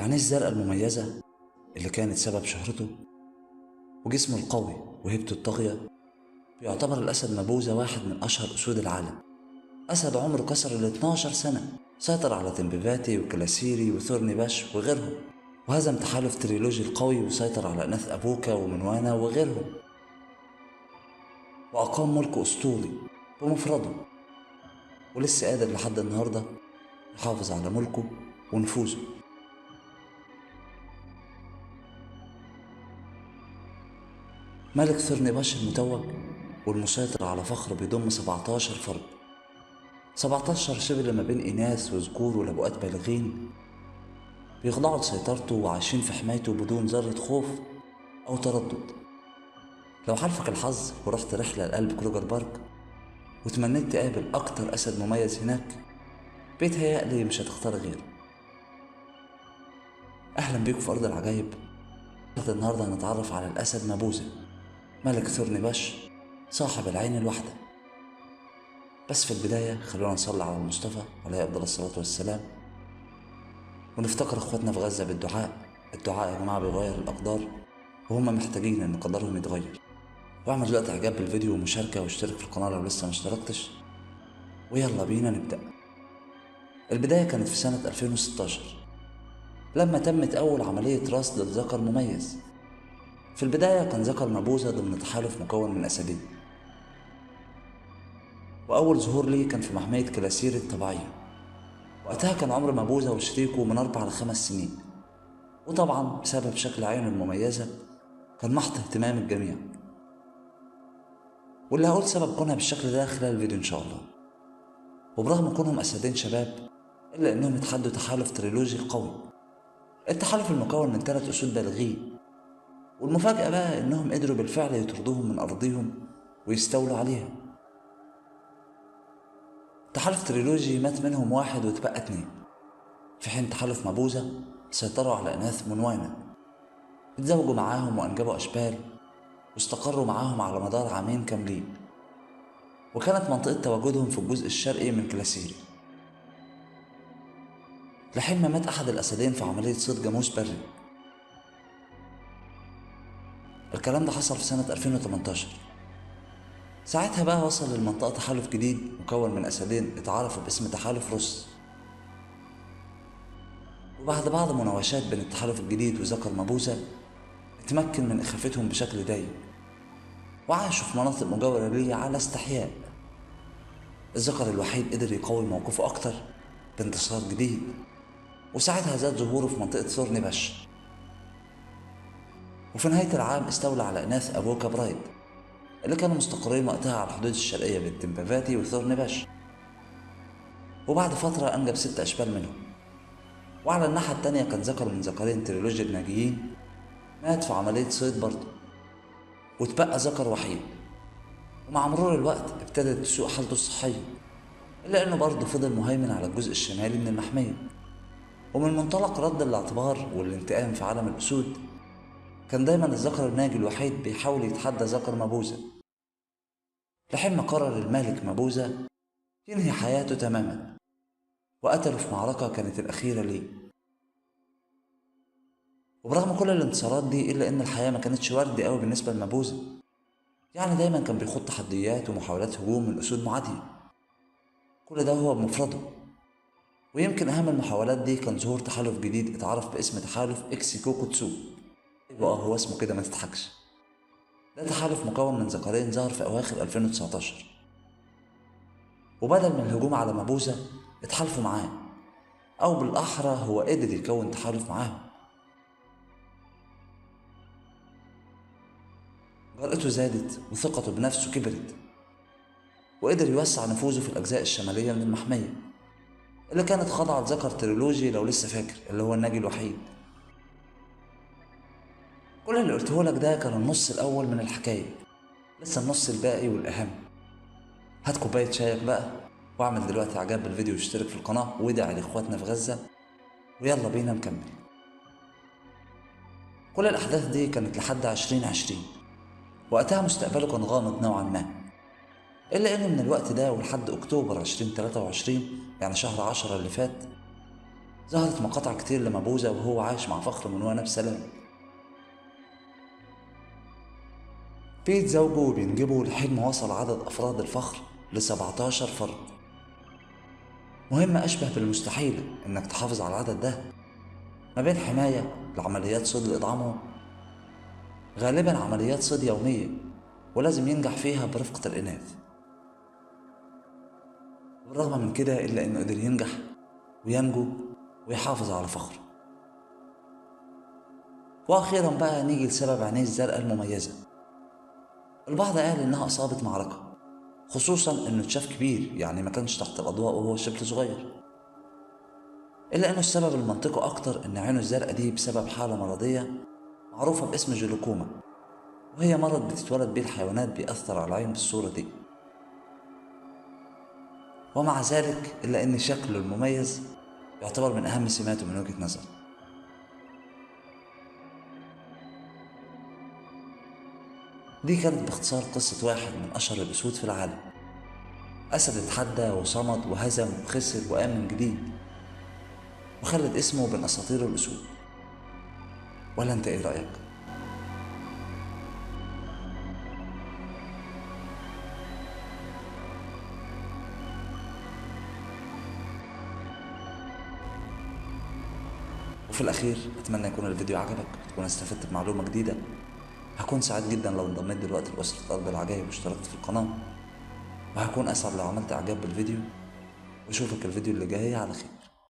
العينين الزرقاء المميزة اللي كانت سبب شهرته، وجسمه القوي وهيبته الطاغية. بيعتبر الأسد مبوذا واحد من أشهر أسود العالم. أسد عمره كسر 12 سنة، سيطر على تمبيفاتي وكلاسيري وثورني باش وغيرهم، وهزم تحالف تريلوجي القوي وسيطر على إناث أبوكا ومنوانا وغيرهم، وأقام ملك أسطوري بمفرده، ولسه قادر لحد النهاردة يحافظ على ملكه ونفوذه. ملك ثورني باش المتوج والمسيطر على فخر بيضم 17 فرد، 17 شبل ما بين إناث وذكور ولبؤات بالغين، بيخضعوا لسيطرته وعايشين في حمايته بدون ذرة خوف أو تردد. لو حالفك الحظ ورحت رحلة لقلب كروجر بارك وتمنيت تقابل أكتر أسد مميز هناك، بيتهيألي مش هتختار غيره. أهلا بيكم في أرض العجايب. النهاردة هنتعرف على الأسد مبوذا، ملك ثورني باش، صاحب العين الواحدة. بس في البداية خلونا نصلي على المصطفى عليه أفضل الصلاة والسلام، ونفتكر اخواتنا في غزة بالدعاء. الدعاء يا جماعة بيغير الأقدار، وهم محتاجين إن قدرهم يتغير. واعمل دلوقتي إعجاب بالفيديو ومشاركة واشترك في القناة لو لسه مشتركتش، ويلا بينا نبدأ. البداية كانت في سنة 2016 لما تمت أول عملية رصد لذكر مميز. في البداية كان ذكر مبوذا ضمن تحالف مكون من أسدين، وأول ظهور ليه كان في محمية كلاسيري الطبيعية. وقتها كان عمر مبوذا وشريكه من 4 ل5 سنين، وطبعا بسبب شكل عينه المميزة كان محط اهتمام الجميع، واللي هقول سبب كونها بالشكل ده خلال الفيديو إن شاء الله. وبرغم كونهم أسدين شباب، إلا إنهم اتحدوا تحالف تريلوجي قوي، التحالف المكون من 3 أسود بالغين. والمفاجأة بقى إنهم قدروا بالفعل يطردوهم من أرضهم ويستولوا عليها. تحالف تريلوجي مات منهم 1 واتبقى 2، في حين تحالف مبوذا سيطروا على إناث منوانا، اتزوجوا معاهم وأنجبوا أشبال، واستقروا معاهم على مدار 2 كاملين. وكانت منطقة تواجدهم في الجزء الشرقي من كلاسيري، لحين ما مات أحد الأسدين في عملية صيد جاموس بري. الكلام ده حصل في سنة 2018. ساعتها بقى وصل للمنطقة تحالف جديد مكون من أسدين اتعرفوا باسم تحالف روس. وبعد بعض مناوشات بين التحالف الجديد وذكر مبوذا، اتمكن من إخافتهم بشكل دايم، وعاشوا في مناطق مجاورة ليه على استحياء. الذكر الوحيد قدر يقوي موقفه أكتر بانتصار جديد، وساعتها زاد ظهوره في منطقة ثورني باش. وفي نهاية العام استولى على إناث أبوكا برايد اللي كانوا مستقرين وقتها على الحدود الشرقية بين تمبافاتي وثورني باش. وبعد فترة أنجب 6 أشبال منهم. وعلى الناحية التانية كان ذكر من ذكرين تريلوجي الناجيين مات في عملية صيد برضه، واتبقى ذكر وحيد. ومع مرور الوقت ابتدت تسوء حالته الصحية، إلا إنه برضه فضل مهيمن على الجزء الشمالي من المحمية. ومن منطلق رد الاعتبار والانتقام في عالم الأسود، كان دايما الذكر الناجي الوحيد بيحاول يتحدى ذكر مبوذا، لحين ما قرر الملك مبوذا ينهي حياته تماما، وقتله في معركة كانت الأخيرة ليه. وبرغم كل الانتصارات دي، إلا إن الحياة ما كانتش وردي قوي بالنسبة لمبوذا. يعني دايما كان بيخوض تحديات ومحاولات هجوم من أسود معادية، كل ده هو بمفرده. ويمكن أهم المحاولات دي كان ظهور تحالف جديد اتعرف باسم تحالف إكسيكوكو تسو. هو اسمه كده ما تضحكش. ده تحالف مكون من ذكرين ظهر في أواخر 2019، وبدل من الهجوم على مبوذا اتحالفوا معاه، أو بالأحرى هو قدر يكون تحالف معاهم. جرأته زادت وثقته بنفسه كبرت، وقدر يوسع نفوذه في الأجزاء الشمالية من المحمية اللي كانت خاضعة لذكر تريلوجي، لو لسه فاكر، اللي هو الناجي الوحيد. كل اللي قلته لك ده كان النص الأول من الحكاية، لسه النص الباقي والأهم. هات كوباية شايك بقى، واعمل دلوقتي إعجاب بالفيديو واشترك في القناة وادعي لإخواتنا في غزة، ويلا بينا نكمل. كل الأحداث دي كانت لحد 2020، وقتها مستقبله كان غامض نوعا ما، إلا إنه من الوقت ده ولحد أكتوبر 2023، يعني شهر 10 اللي فات، ظهرت مقاطع كتير لمبوذا وهو عايش مع فخر من وأنا بسلام. بيت زوجه وبينجبوا لحين ما وصل عدد أفراد الفخر ل17 فرد. مهمة أشبه بالمستحيل إنك تحافظ على العدد ده ما بين حماية لعمليات صيد لإطعامهم، غالبا عمليات صيد يومية ولازم ينجح فيها برفقة الإناث. بالرغم من كده إلا إنه قدر ينجح وينجو ويحافظ على فخره. وأخيرا بقى نيجي لسبب عينيه الزرقاء المميزة. البعض قال إنها إصابة معركة، خصوصا إنه اتشاف كبير، يعني ما كانش تحت الأضواء وهو شبل صغير. إلا إنه السبب المنطقي أكتر إن عينه الزرقاء دي بسبب حالة مرضية معروفة باسم جلوكوما، وهي مرض بتتولد بيه الحيوانات بيأثر على العين بالصورة دي. ومع ذلك إلا إن شكله المميز يعتبر من أهم سماته من وجهة نظري. دي كانت باختصار قصة واحد من أشهر الأسود في العالم، أسد اتحدى وصمد وهزم وخسر وقام من جديد وخلد اسمه بين أساطير الأسود. ولا أنت إيه رأيك؟ وفي الأخير أتمنى يكون الفيديو عجبك وتكون استفدت بمعلومة جديدة. هكون سعيد جدا لو انضميت دلوقتي لأسرة أرض العجائب واشتركت في القناة، وهكون أسعد لو عملت إعجاب بالفيديو، وأشوفك الفيديو اللي جاي على خير.